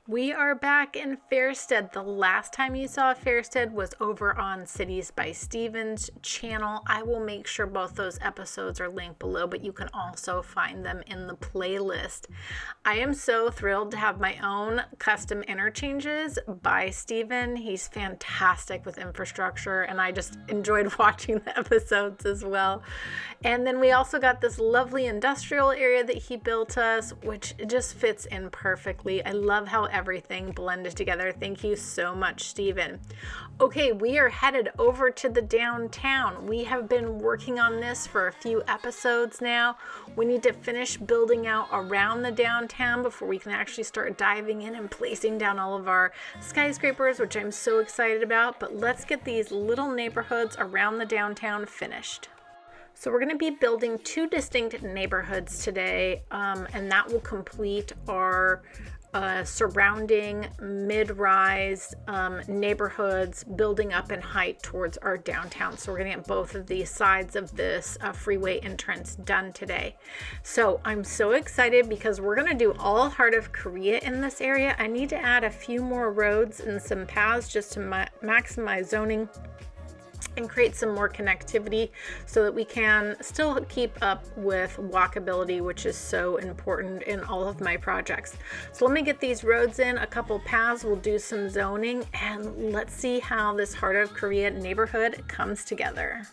We are back in Fairsted. The last time you saw Fairsted was over on Cities by Steven's channel. I will make sure both those episodes are linked below, but you can also find them in the playlist. I am so thrilled to have my own custom interchanges by Steven. He's fantastic with infrastructure, and I just enjoyed watching the episodes as well. And then we also got this lovely industrial area that he built us, which just fits in perfectly. I love how everything blended together. Thank you so much, Steven. Okay, we are headed over to the downtown. We have been working on this for a few episodes now. We need to finish building out around the downtown before we can actually start diving in and placing down all of our skyscrapers, which I'm so excited about. But let's get these little neighborhoods around the downtown finished. So we're going to be building two distinct neighborhoods today, and that will complete our surrounding mid-rise neighborhoods building up in height towards our downtown. So we're going to get both of these sides of this freeway entrance done today. So I'm so excited because we're going to do all Heart of Korea in this area. I need to add a few more roads and some paths just to maximize zoning and create some more connectivity so that we can still keep up with walkability, which is so important in all of my projects. So let me get these roads in, a couple paths, we'll do some zoning, and let's see how this Heart of Korea neighborhood comes together.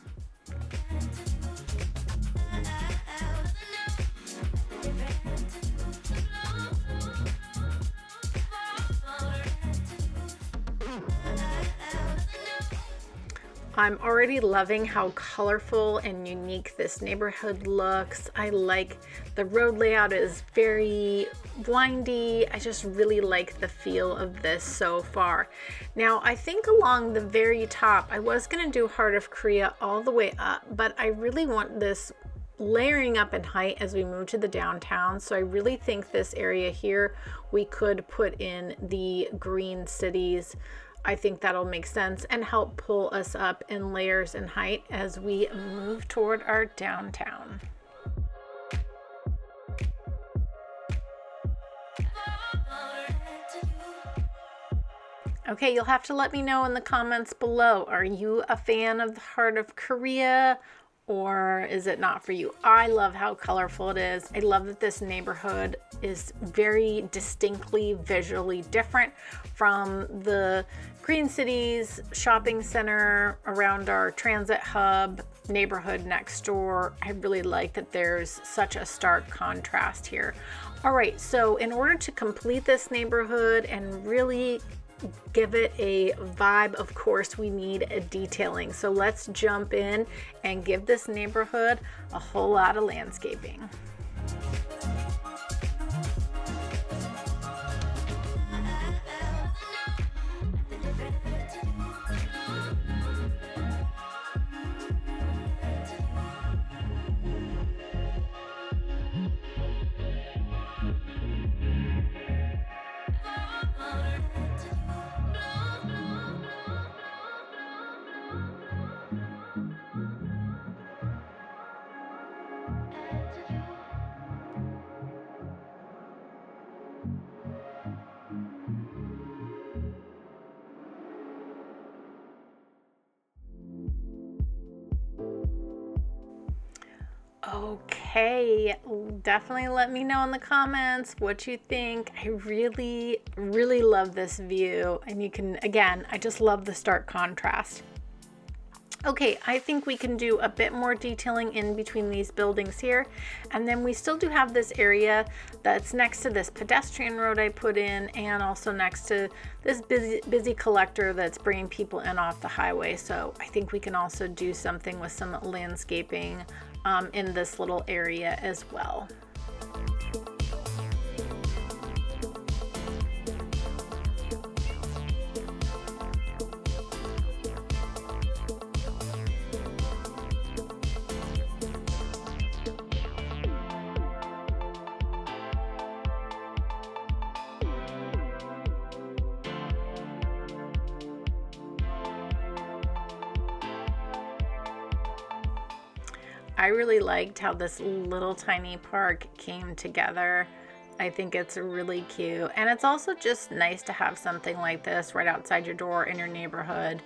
I'm already loving how colorful and unique this neighborhood looks. I like the road layout is very windy. I just really like the feel of this so far. Now, I think along the very top, I was going to do Heart of Korea all the way up, but I really want this layering up in height as we move to the downtown. So I really think this area here, we could put in the green cities. I think that'll make sense and help pull us up in layers and height as we move toward our downtown. Okay, you'll have to let me know in the comments below. Are you a fan of the Heart of Korea? Or is it not for you? I love how colorful it is. I love that this neighborhood is very distinctly visually different from the Green Cities shopping center around our transit hub neighborhood next door. I really like that there's such a stark contrast here. All right, so in order to complete this neighborhood and really give it a vibe, of course, we need a detailing. So let's jump in and give this neighborhood a whole lot of landscaping. Okay, definitely let me know in the comments what you think. I really love this view, and you can, again, I just love the stark contrast. Okay, I think we can do a bit more detailing in between these buildings here, and then we still do have this area that's next to this pedestrian road I put in, and also next to this busy collector that's bringing people in off the highway. So I think we can also do something with some landscaping in this little area as well. I really liked how this little tiny park came together I think it's really cute. And it's also just nice to have something like this right outside your door in your neighborhood.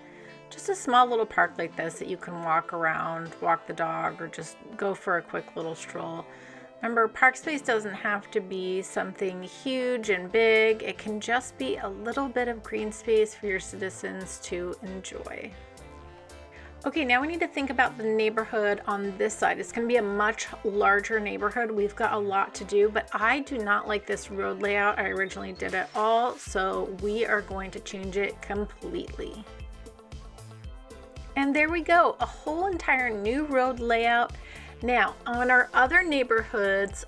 Just a small little park like this that you can walk around, walk the dog, or just go for a quick little stroll. Remember, park space doesn't have to be something huge and big. It can just be a little bit of green space for your citizens to enjoy. Okay, now we need to think about the neighborhood on this side. It's going to be a much larger neighborhood. We've got a lot to do, but I do not like this road layout. I originally did it all, so we are going to change it completely. And there we go, a whole entire new road layout. Now, on our other neighborhoods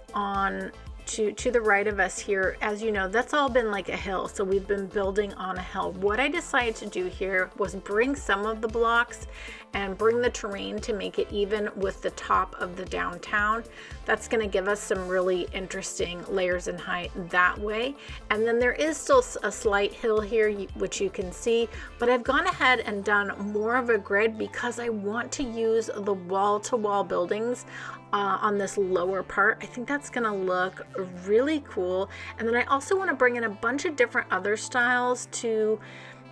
to the right of us here, as you know, that's all been like a hill. So we've been building on a hill. What I decided to do here was bring some of the blocks and bring the terrain to make it even with the top of the downtown. That's going to give us some really interesting layers in height that way. And then there is still a slight hill here, which you can see, but I've gone ahead and done more of a grid because I want to use the wall-to-wall buildings on this lower part. I think that's gonna look really cool. And then I also want to bring in a bunch of different other styles to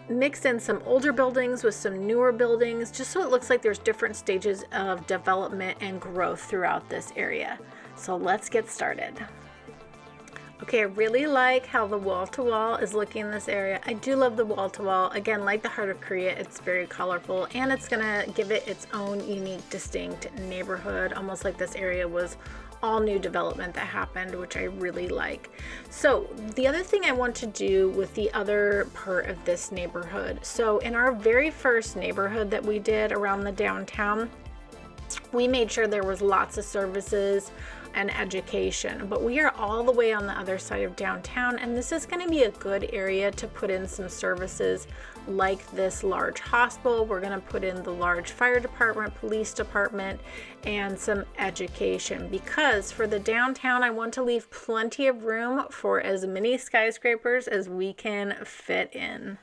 mix in some older buildings with some newer buildings, just so it looks like there's different stages of development and growth throughout this area. So let's get started. Okay, I really like how the wall-to-wall is looking in this area. I do love the wall-to-wall. Again, like the Heart of Korea, it's very colorful, and it's gonna give it its own unique, distinct neighborhood, almost like this area was all new development that happened, which I really like. So the other thing I want to do with the other part of this neighborhood, so in our very first neighborhood that we did around the downtown, we made sure there was lots of services and education, but we are all the way on the other side of downtown, and this is going to be a good area to put in some services like this large hospital. We're going to put in the large fire department, police department, and some education, because for the downtown I want to leave plenty of room for as many skyscrapers as we can fit in.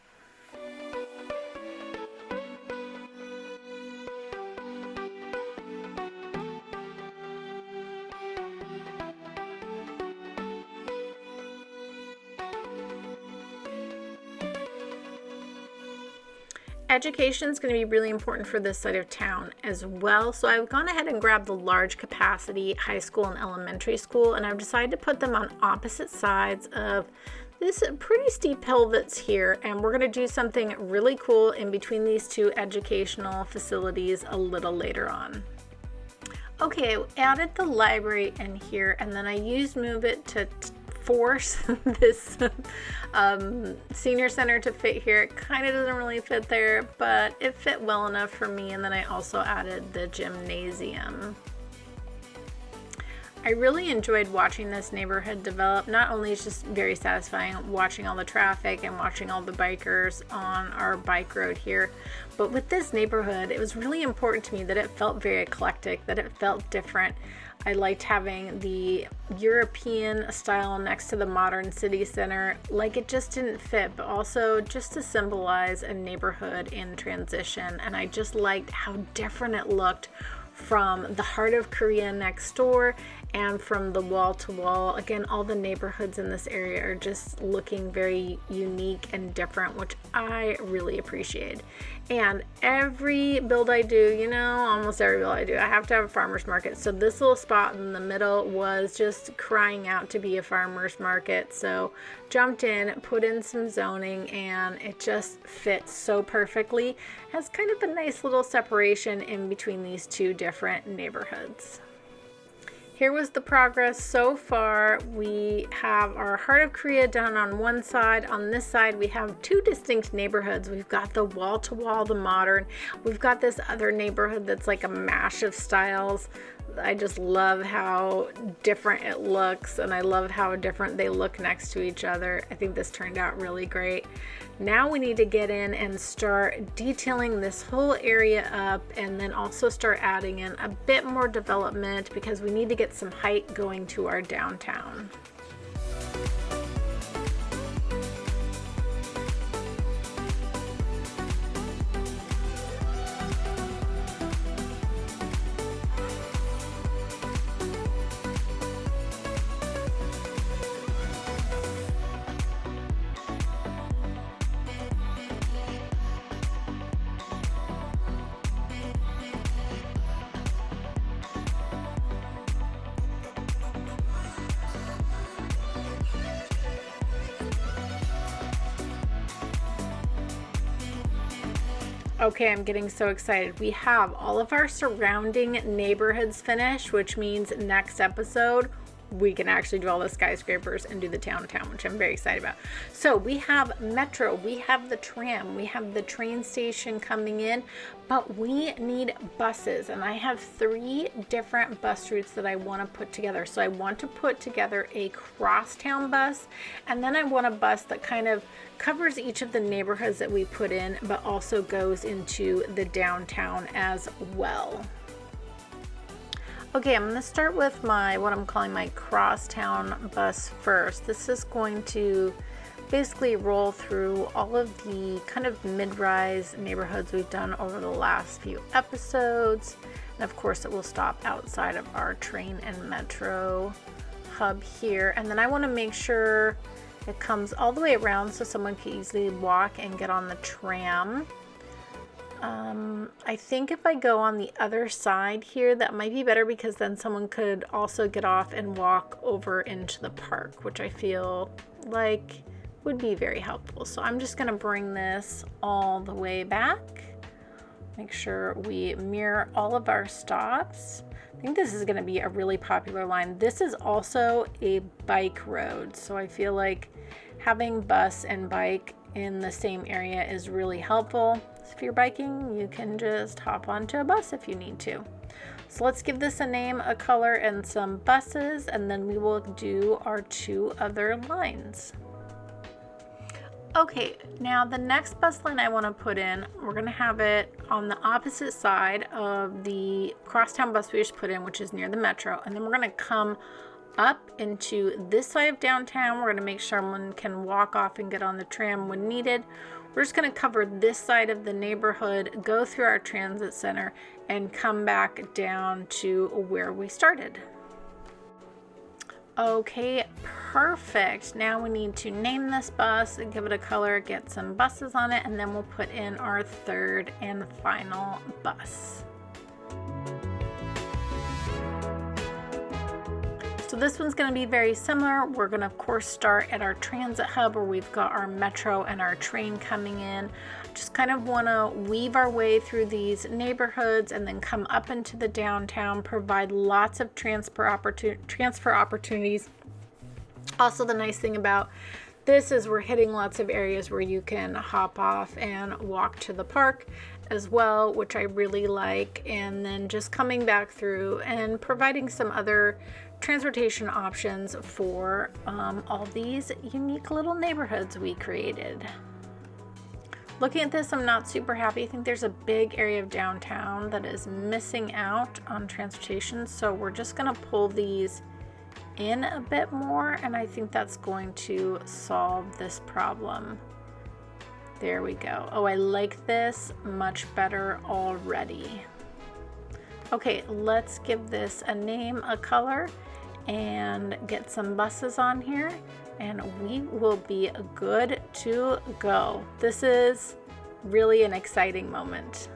Education is going to be really important for this side of town as well. So I've gone ahead and grabbed the large capacity high school and elementary school, and I've decided to put them on opposite sides of this pretty steep hill that's here. And we're going to do something really cool in between these two educational facilities a little later on. Okay, I added the library in here, and then I used Move It to force this senior center to fit here. It kind of doesn't really fit there, but it fit well enough for me. And then I also added the gymnasium. I really enjoyed watching this neighborhood develop. Not only is it just very satisfying watching all the traffic and watching all the bikers on our bike road here, but with this neighborhood, it was really important to me that it felt very eclectic, that it felt different. I liked having the European style next to the modern city center. Like, it just didn't fit, but also just to symbolize a neighborhood in transition. And I just liked how different it looked from the Heart of Korea next door and from the wall-to-wall. Again, all the neighborhoods in this area are just looking very unique and different, which I really appreciate. And every build I do, you know, almost every build I do, I have to have a farmer's market. So this little spot in the middle was just crying out to be a farmer's market. So jumped in, put in some zoning, and it just fits so perfectly. It has kind of a nice little separation in between these two different neighborhoods. Here was the progress so far. We have our Heart of Korea done on one side. On this side, we have two distinct neighborhoods. We've got the wall-to-wall, the modern. We've got this other neighborhood that's like a mash of styles. I just love how different it looks, and I love how different they look next to each other. I think this turned out really great. Now we need to get in and start detailing this whole area up, and then also start adding in a bit more development because we need to get some height going to our downtown. Okay, I'm getting so excited. We have all of our surrounding neighborhoods finished, which means next episode we can actually do all the skyscrapers and do the downtown, which I'm very excited about. So we have metro, we have the tram, we have the train station coming in, but we need buses, and I have 3 different bus routes that I want to put together. So I want to put together a crosstown bus, and then I want a bus that kind of covers each of the neighborhoods that we put in, but also goes into the downtown as well. Okay, I'm going to start with what I'm calling my crosstown bus first. This is going to basically roll through all of the kind of mid-rise neighborhoods we've done over the last few episodes. And of course, it will stop outside of our train and metro hub here. And then I want to make sure it comes all the way around so someone can easily walk and get on the tram. I think if I go on the other side here, that might be better, because then someone could also get off and walk over into the park, which I feel like would be very helpful. So I'm just going to bring this all the way back. Make sure we mirror all of our stops. I think this is going to be a really popular line. This is also a bike road, so I feel like having bus and bike in the same area is really helpful. So if you're biking, you can just hop onto a bus if you need to. So let's give this a name, a color, and some buses, and then we will do our 2 other lines. Okay, now the next bus line I want to put in, we're going to have it on the opposite side of the crosstown bus we just put in, which is near the metro, and then we're going to come up into this side of downtown. We're going to make sure someone can walk off and get on the tram when needed. We're just going to cover this side of the neighborhood, go through our transit center, and come back down to where we started. Okay, perfect. Now we need to name this bus and give it a color, get some buses on it, and then we'll put in our 3rd and final bus. So this one's going to be very similar. We're going to, of course, start at our transit hub where we've got our metro and our train coming in. Just kind of want to weave our way through these neighborhoods and then come up into the downtown, provide lots of transfer opportunities. Also, the nice thing about this is we're hitting lots of areas where you can hop off and walk to the park as well, which I really like. And then just coming back through and providing some other transportation options for all these unique little neighborhoods we created. Looking at this, I'm not super happy. I think there's a big area of downtown that is missing out on transportation, so we're just going to pull these in a bit more, and I think that's going to solve this problem. There we go. Oh, I like this much better already. Okay, let's give this a name, a color, and get some buses on here, and we will be good to go. This is really an exciting moment.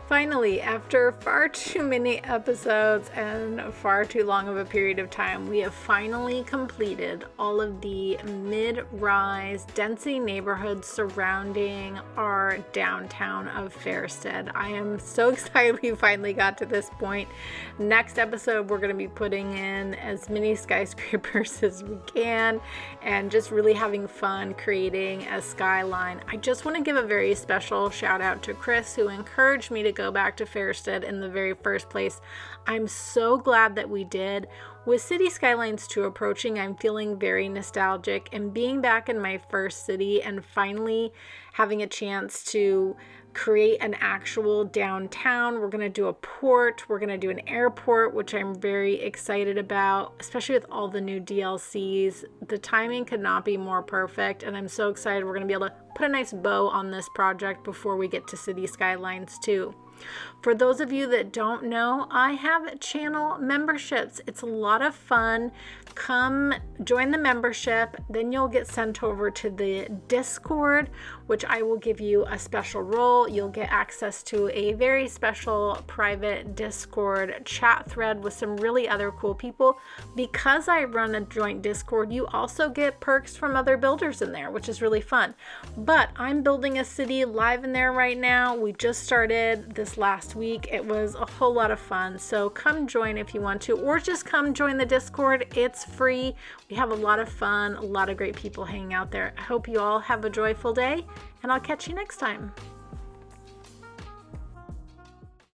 Finally, after far too many episodes and far too long of a period of time, we have finally completed all of the mid-rise density neighborhoods surrounding our downtown of Fairsted. I am so excited we finally got to this point. Next episode, we're going to be putting in as many skyscrapers as we can and just really having fun creating a skyline. I just want to give a very special shout out to Chris, who encouraged me to go back to Fairsted in the very first place. I'm so glad that we did. With Cities Skylines 2 approaching, I'm feeling very nostalgic, and being back in my first city and finally having a chance to create an actual downtown. We're going to do a port, we're going to do an airport, which I'm very excited about, especially with all the new DLCs. The timing could not be more perfect, and I'm so excited we're going to be able to put a nice bow on this project before we get to Cities Skylines 2. For those of you that don't know, I have channel memberships. It's a lot of fun. Come join the membership, then you'll get sent over to the Discord, which I will give you a special role. You'll get access to a very special private Discord chat thread with some really other cool people. Because I run a joint Discord, you also get perks from other builders in there, which is really fun. But I'm building a city live in there right now. We just started this last week. It was a whole lot of fun. So come join if you want to, or just come join the Discord. It's free. We have a lot of fun, a lot of great people hanging out there. I hope you all have a joyful day, and I'll catch you next time.